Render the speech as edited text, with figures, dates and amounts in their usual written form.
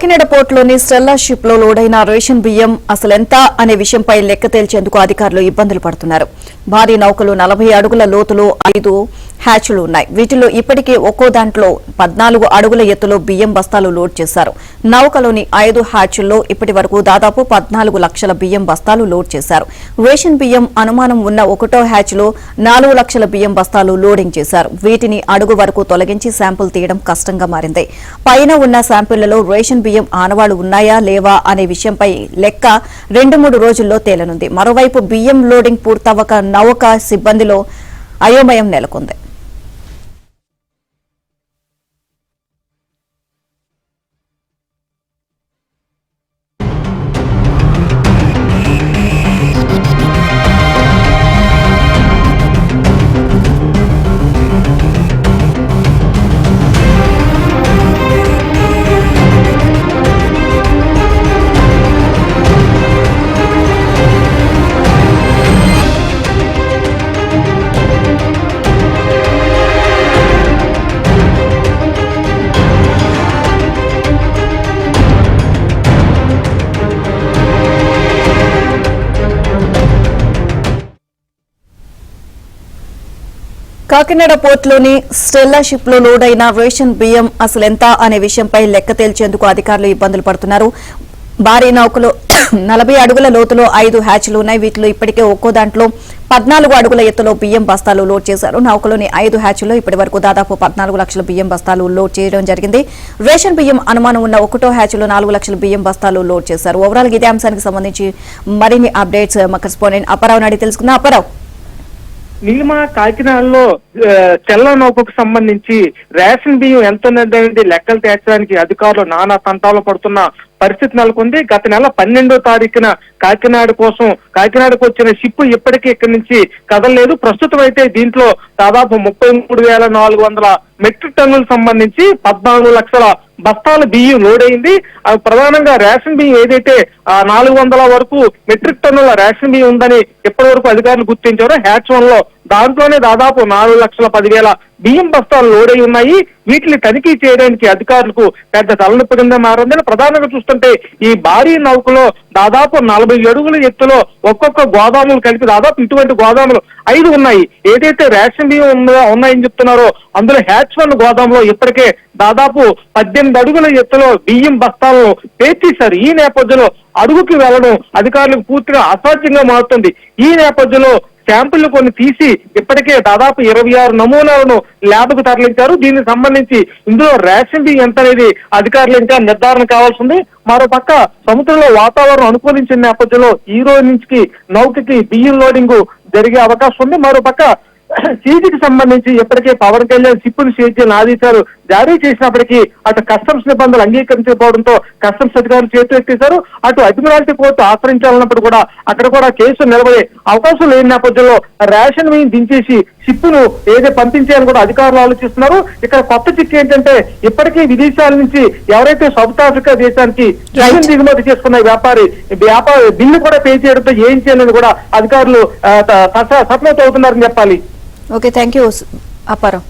Kakinada పోర్టులోని Stella ship లో లోడైన ration బియ్యం అసలెంత అనే విషయంపై లెక్క తేల్చేందుకు అధికారులు ఇబ్బందులు పడుతున్నారు. భారీ నౌకలు 40 అడుగుల లోతులో 5 హ్యాచ్లు ఉన్నాయి. వీటిలో ఇప్పటికే ఒక్కో దాంట్లో 14 అడుగుల ఎత్తులో బియ్యం బస్తాలు లోడ్ చేశారు. నౌకలోని 5 హ్యాచ్ల్లో ఇప్పటి వరకు దాదాపు 14 లక్షల బియ్యం బస్తాలు లోడ్ చేశారు. రేషన్ బియ్యం అనుమానం ఉన్న 1వ హ్యాచ్లో 4 లక్షల బియ్యం బస్తాలు లోడింగ్ చేశారు. వీటిని అడుగు వరకు తొలగించి శాంపుల్ తీయడం కష్టంగా మారింది. పైన ఉన్న శాంపిళ్లలో రేషన్ బియ్యం ఆనవాళ్లు ఉన్నాయా లేవా అనే విషయంపై లెక్క 2-3 రోజుల్లో తేలనుంది. మరోవైపు బియ్యం లోడింగ్ పూర్తవ్వక నౌక సిబ్బందిలో అయోమయం నెలకొంది. కాకినాడ పోర్టులోని స్టెల్లా షిప్ లో లోడైన రేషన్ బియ్యం అసలెంత అనే విషయంపై లెక్క తేల్చేందుకు అధికారులు ఇబ్బందులు పడుతున్నారు. భారీ నౌకలో 40 అడుగుల లోతులో 5 హ్యాచ్లు ఉన్నాయి. వీటిలో ఇప్పటికే ఒక్కో దాంట్లో 14 అడుగుల ఎత్తులో బియ్యం బస్తాలు లోడ్ చేశారు. నౌకలోని 5 హ్యాచ్ల్లో ఇప్పటి వరకు దాదాపు 14 లక్షల బియ్యం బస్తాలు లోడ్ చేయడం జరిగింది. రేషన్ బియ్యం అనుమానం ఉన్న 1వ హ్యాచ్లో 4 లక్షల బియ్యం బస్తాలు లోడ్ చేశారు. ఓవరాల్ ఇదే అంశానికి సంబంధించి మరిన్ని అప్డేట్స్ మా కరెస్పాండెంట్ అప్పారావు అడిగి తెలుసుకుందాం. అప్పారావు, నీలిమ, కాకినాడలో తెల్ల నౌకకు సంబంధించి రేషన్ బియ్యం ఎంత ఉన్నది లెక్కలు తేర్చడానికి అధికారులు నానా తంటాలు పడుతున్న పరిస్థితి నెలకొంది. గత నెల 12వ తారీఖున కాకినాడకు వచ్చిన షిప్ ఇప్పటికీ ఇక్కడి నుంచి కదలలేదు. ప్రస్తుతం అయితే దీంట్లో దాదాపు 33,400 మెట్రిక్ టన్నులకు సంబంధించి 14 లక్షల బస్తాల బియ్యం లోడ్ అయింది. ప్రధానంగా రేషన్ బియ్యం ఏదైతే 400 వరకు మెట్రిక్ టన్నుల రేషన్ బియ్యం ఉందని ఇప్పటి వరకు అధికారులు గుర్తించారో హ్యాచ్ 1 లో దాంట్లోనే దాదాపు 4,10,000 బియ్యం బస్తాలు లోడ్ అయి ఉన్నాయి. వీటిని తనిఖీ చేయడానికి అధికారులకు పెద్ద తలనొప్పి కింద మారిందని ప్రధానంగా చూస్తుంటే ఈ భారీ నౌకలో దాదాపు 40 అడుగుల ఎత్తులో ఒక్కొక్క గోదాములు కలిపి దాదాపు ఇటువంటి గోదాములు 5 ఉన్నాయి. ఏదైతే రేషన్ బియ్యం ఉన్నాయని చెప్తున్నారో అందులో హ్యాచ్ 1 గోదాంలో ఇప్పటికే దాదాపు 18 అడుగుల ఎత్తులో బియ్యం బస్తాలను పేర్చేశారు. ఈ నేపథ్యంలో అడుగుకి వెళ్లడం అధికారులకు పూర్తిగా అసాధ్యంగా మారుతుంది. ఈ నేపథ్యంలో శాంపుల్ కొన్ని తీసి ఇప్పటికే దాదాపు 26 నమూనాలను ల్యాబ్కు తరలించారు. దీనికి సంబంధించి ఇందులో రేషన్ బియ్యం ఎంత అనేది అధికారులు ఇంకా నిర్ధారణ కావాల్సింది. మరోపక్క సముద్రంలో వాతావరణం అనుకూలించిన నేపథ్యంలో ఈ రోజు నుంచి నౌకకి బియ్యం లోడింగ్ జరిగే అవకాశం ఉంది. మరోపక్క సీజీకి సంబంధించి ఇప్పటికే పవన్ కళ్యాణ్ షిప్పును సీజ్ ఆదేశాలు జారీ చేసినప్పటికీ అటు కస్టమ్స్ నిబంధనలు అంగీకరించకపోవడంతో కస్టమ్స్ అధికారులు చేతులు ఎత్తేశారు. అటు అడ్మిరాల్టీ కోర్టు ఆశ్రయించాలన్నప్పుడు కూడా అక్కడ కూడా కేసు నిలబడే అవకాశం లేని నేపథ్యంలో రేషన్ బియ్యం దించేసి షిప్పును ఏదో పంపించాలని కూడా అధికారులు ఆలోచిస్తున్నారు. ఇక్కడ కొత్త చిక్కు ఏంటంటే ఇప్పటికీ విదేశాల నుంచి ఎవరైతే సౌత్ ఆఫ్రికా దేశానికి బియ్యం దిగుమతి చేసుకున్న వ్యాపారి బిల్లు కూడా పే చేయడంతో ఏం చేయాలని కూడా అధికారులు సఫలం అవుతున్నారని చెప్పాలి. Okay, thank you Apparao.